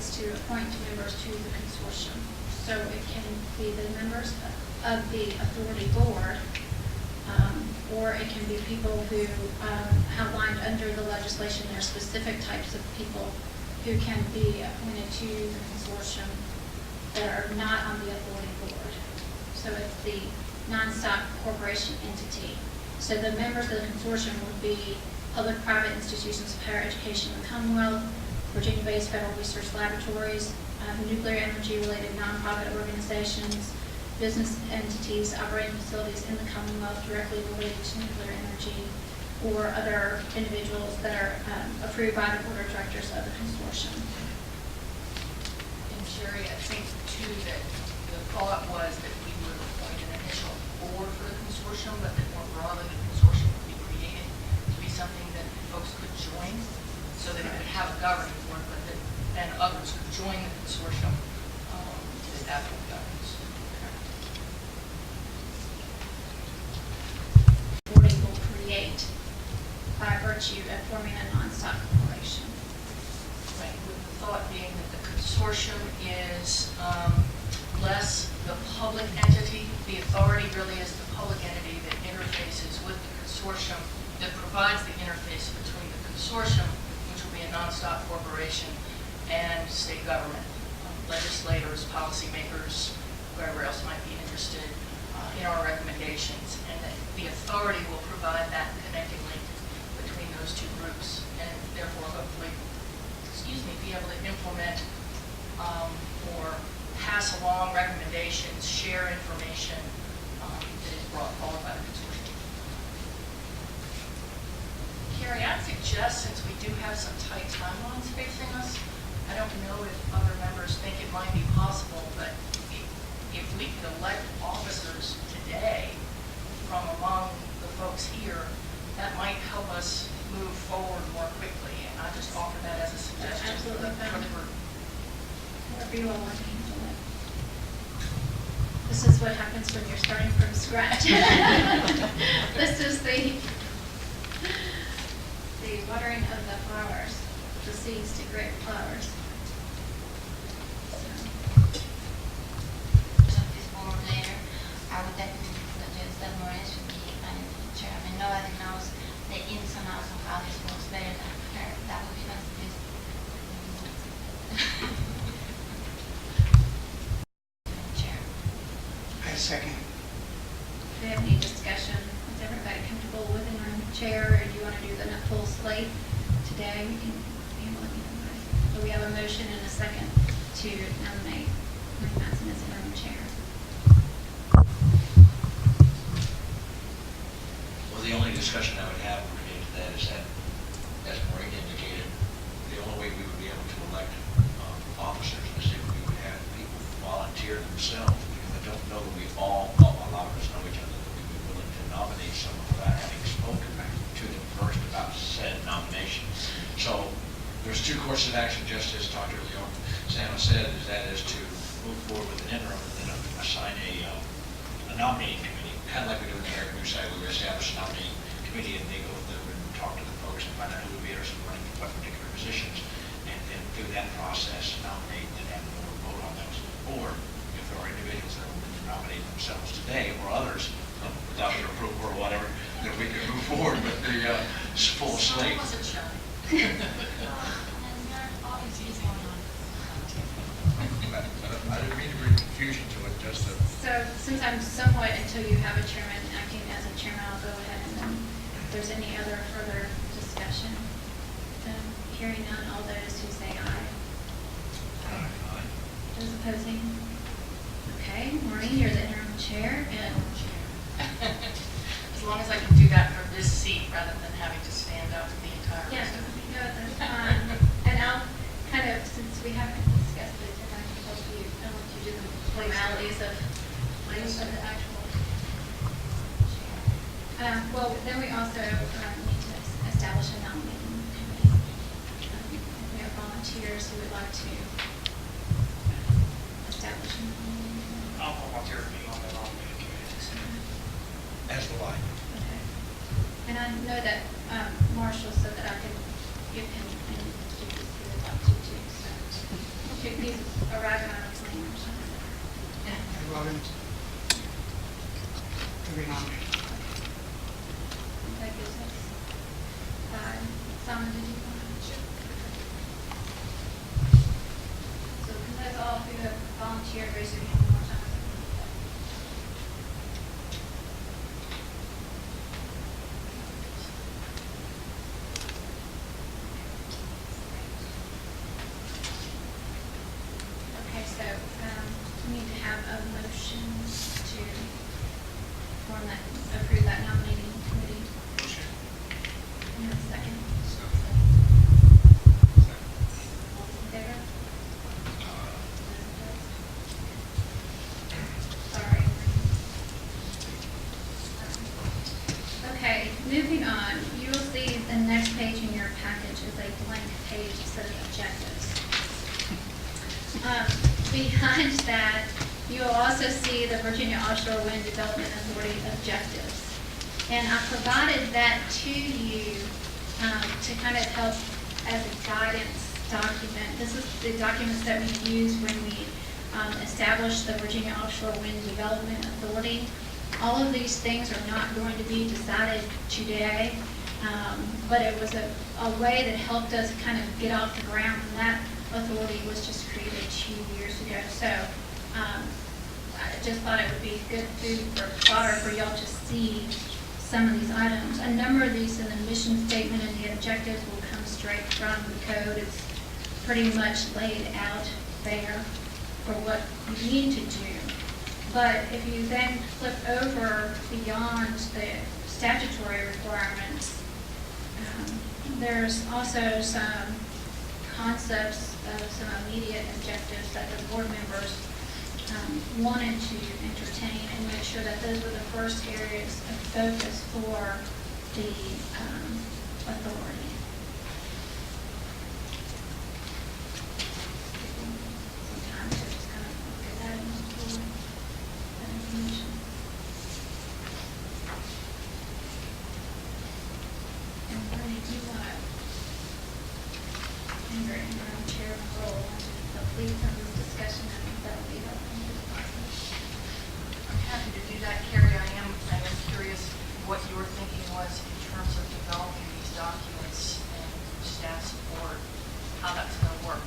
gets to appoint members to the consortium. So it can be the members of the authority board, or it can be people who outlined under the legislation. There are specific types of people who can be appointed to the consortium that are not on the authority board. So it's the non-stock corporation entity. So the members of the consortium would be public-private institutions of higher education in the Commonwealth, Virginia-based federal research laboratories, nuclear energy-related nonprofit organizations, business entities operating facilities in the Commonwealth directly related to nuclear energy, or other individuals that are approved by the board of directors of the consortium. And Sherry, I think too that the thought was that we would appoint an initial board for the consortium, but that more broadly the consortium would be created to be something that folks could join, so that it would have a governing board, but that then others could join the consortium to establish governance. Board will create by virtue of forming a non-stock corporation. Right, with the thought being that the consortium is less the public entity. The authority really is the public entity that interfaces with the consortium, that provides the interface between the consortium, which will be a non-stock corporation, and state government, legislators, policymakers, whoever else might be interested in our recommendations, and that the authority will provide that connecting link between those two groups, and therefore hopefully, be able to implement or pass along recommendations, share information that is brought forward by the consortium. Carrie, I'd suggest, since we do have some tight timelines facing us, I don't know if other members think it might be possible, but if we could elect officers today from among the folks here, that might help us move forward more quickly. And I just offer that as a suggestion for the group. Whatever you all want to handle it. This is what happens when you're starting from scratch. This is the watering of the flowers, the seeds to great flowers. Later, I would definitely suggest that Maureen should be managing chairman. Nobody knows the ins and outs of how this works better than her. That would be my suggestion. Chair. I second. Do we have any discussion? Is everybody comfortable with an interim chair, or do you want to do the full slate today? We can handle it either way. So we have a motion and a second to nominate Maureen Matson as interim chair. Well, the only discussion I would have related to that is that, as Maureen indicated, the only way we would be able to elect officers is if we would have people volunteer themselves, because I don't know that we all, a lot of us know each other, that we'd be willing to nominate someone without having spoken to them first about said nomination. So there's two courses of action, just as Dr. Leon Sano said, is that is to move forward with an interim and then assign a nominating committee, kind of like we do in the American News side, where we establish a nominating committee and they go through and talk to the folks and find out who would be interested in running for what particular positions, and then through that process nominate and have the board vote on those. Or if there are individuals that are willing to nominate themselves today or others without their approval or whatever, that we can move forward with the full slate. I didn't mean to bring confusion to it, just to... So since I'm somewhat, until you have a chairman acting as a chairman, I'll go ahead and then if there's any other further discussion. Hearing none, all those who say aye. Aye. Those opposing? Okay, Maureen, you're the interim chair, and As long as I can do that from this seat rather than having to stand up to the entire yeah, rest of the meeting. that's fine. And I'll kind of, since we haven't discussed this, I'd like to help you, I'll let you do the formalities of the actual. Well, then we also need to establish a nominating committee. We have volunteers who would like to establish a nominating committee. I'll volunteer to be on the nominating committee. As the line. Okay. And I know that Marshall said that I could give him any duties he would like to do, so. He's arriving on a plane or something. Robin, to be nominated. That gives us five. Simon, did you want to? So can those all who have volunteered raise your hand one more time? Okay, so we need to have a motion to form that, approve that nominating committee. Motion. And a second. Second. All those in favor? Sorry. Okay, moving on, you will see the next page in your package is a blank page set of objectives. Behind that, you will also see the Virginia Offshore Wind Development Authority objectives. And I provided that to you to kind of help as a guidance document. This is the documents that we use when we established the Virginia Offshore Wind Development Authority. All of these things are not going to be decided today, but it was a way that helped us kind of get off the ground. And that authority was just created 2 years ago. So I just thought it would be good food for fodder for y'all to see some of these items. A number of these in the mission statement and the objectives will come straight from the code. It's pretty much laid out there for what you need to do. But if you then flip over beyond the statutory requirements, there's also some concepts of some immediate objectives that the board members wanted to entertain and make sure that those were the first areas of focus for the authority. Some time to just kind of look at that and pull that information. And Bernie, do you want to, in your interim chairman role, lead some of this discussion? I think that would be helpful to the process. I'm happy to do that, Carrie. I am curious what your thinking was in terms of developing these documents and staff support, how that's going to work.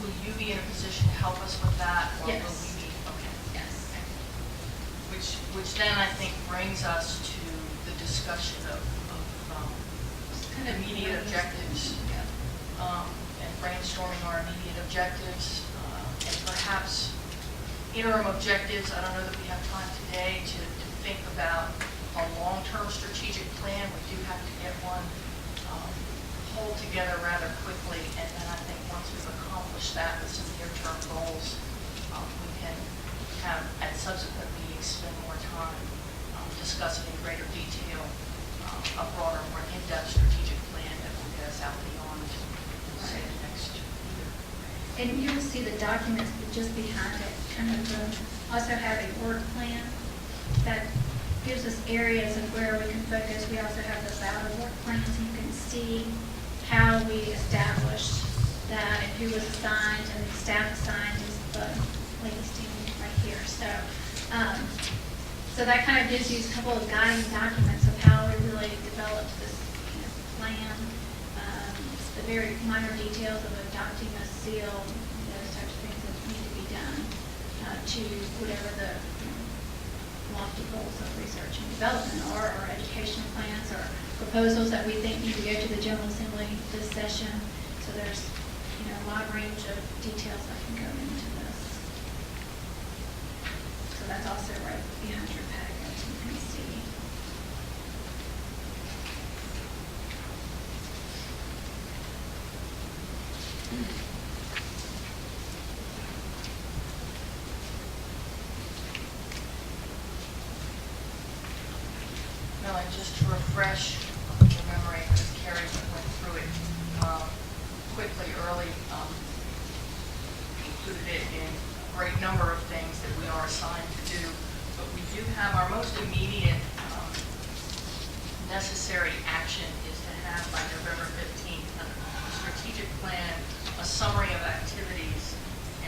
Will you be in a position to help us with that? Or Yes. will we be, okay. Yes. Which then I think brings us to the discussion of Kind of immediate objectives. And brainstorming our immediate objectives, and perhaps interim objectives. I don't know that we have time today to think about a long-term strategic plan. We do have to get one pulled together rather quickly, and then I think once we've accomplished that with some near-term goals, we can have at subsequent meetings spend more time discussing in greater detail a broader, more in-depth strategic plan that will get us out beyond, say, the next year. And you'll see the documents just behind it, kind of also have a work plan that gives us areas of where we can focus. We also have the VA work plan, so you can see how we established that and who was assigned, and the staff assigned is the lady standing right here. So that kind of gives you a couple of guiding documents of how we really developed this plan. It's the very minor details of adopting a seal, those types of things that need to be done to whatever the lofty goals of research and development are, or educational plans, or proposals that we think need to go to the General Assembly this session. So there's a wide range of details that can go into this. So that's also right behind your packet, you can see. No, and just to refresh your memory, because Carrie went through it quickly early, included it in a great number of things that we are assigned to do. But we do have our most immediate necessary action is to have by November 15th an strategic plan, a summary of activities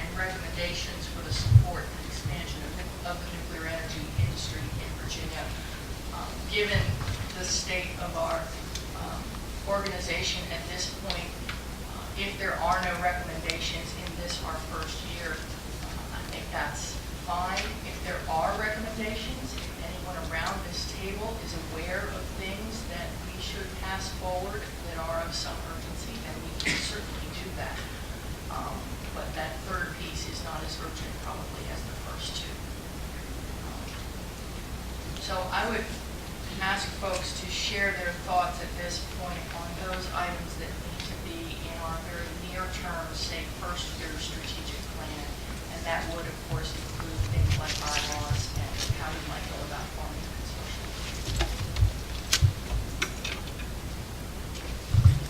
and recommendations for the support and expansion of the nuclear energy industry in Virginia. Given the state of our organization at this point, if there are no recommendations in this, our first year, I think that's fine. If there are recommendations, if anyone around this table is aware of things that we should pass forward that are of some urgency, then we can certainly do that. But that third piece is not as urgent probably as the first two. So I would ask folks to share their thoughts at this point on those items that need to be in our very near term, say, first year strategic plan. And that would, of course, include things like bylaws and how we might go about forming a consortium.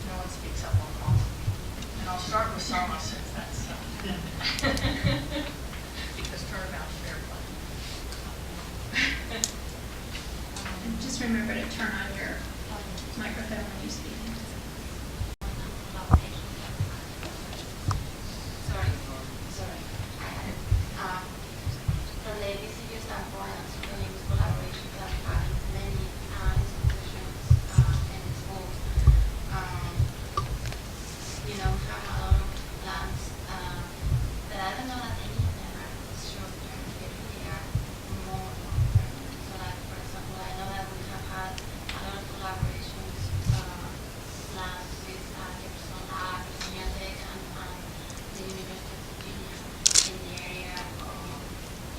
No one speaks up on call. And I'll start with Sama since that's because turnabout's fair play. And just remember to turn on your microphone when you speak. Sorry. From the BCU standpoint, I'm certainly with collaboration that I've had with many institutions in the schools. We have a lot of plans, but I don't know that any of them are short term. Maybe they are more long term. So, like for example, I know that we have had a lot of collaborations plans with Jefferson Lab, Virginia Tech, and the University of Virginia in the area of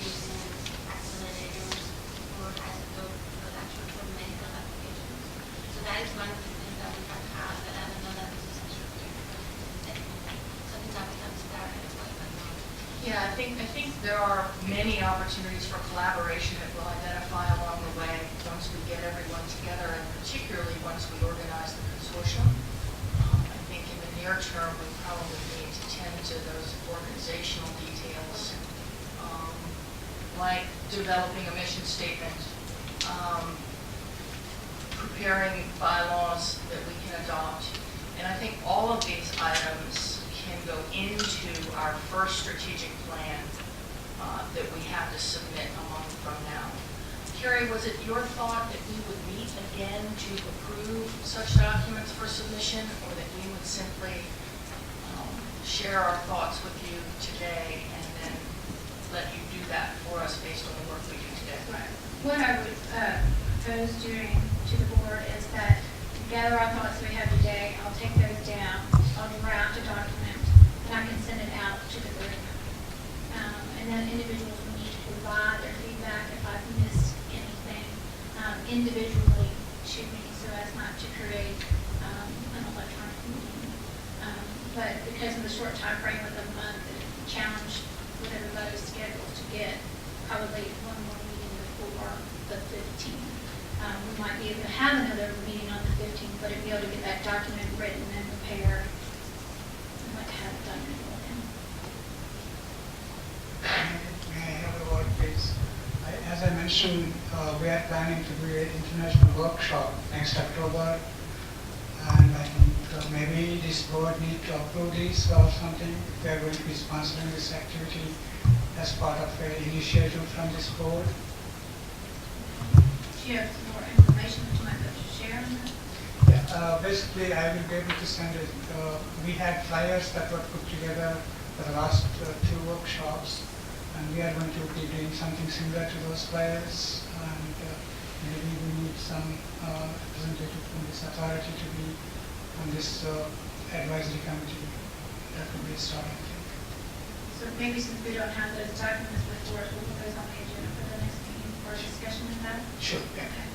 using accelerators for isotope production for medical applications. So that is one of the things that we have had, but I don't know that this is a short term. Something that we can start with, but not. Yeah, I think there are many opportunities for collaboration that we'll identify along the way once we get everyone together, and particularly once we organize the consortium. I think in the near term, we probably need to tend to those organizational details, like developing a mission statement, preparing bylaws that we can adopt. And I think all of these items can go into our first strategic plan that we have to submit a month from now. Carrie, was it your thought that we would meet again to approve such documents for submission, or that we would simply share our thoughts with you today and then let you do that for us based on the work we do today? Right. What I would propose doing to the board is that we gather our thoughts we have today. I'll take those down. I'll draft a document, and I can send it out to the group. And then individuals will need to provide their feedback if I've missed anything individually to me, so as not to create an electronic meeting. But because of the short time frame of the month, it's a challenge with everybody's schedule to get probably one more meeting before the 15th. We might be able to have another meeting on the 15th, but to be able to get that document written and prepared, I'd like to have it done in the morning. May I have a word, please? As I mentioned, we are planning to do an international workshop next October, and I think maybe this board need to approve this or something. They are going to be sponsoring this activity as part of an initiative from this board. Do you have more information that you might be able to share on that? Yeah, basically, I will be able to send it. We had flyers that were put together for the last two workshops, and we are going to be doing something similar to those flyers. And maybe we need some representative from this authority to be on this advisory committee. That could be a start, I think. So maybe since we don't have those documents before us, we'll put those on the agenda for the next meeting for discussion of that. Sure. Yeah. Okay.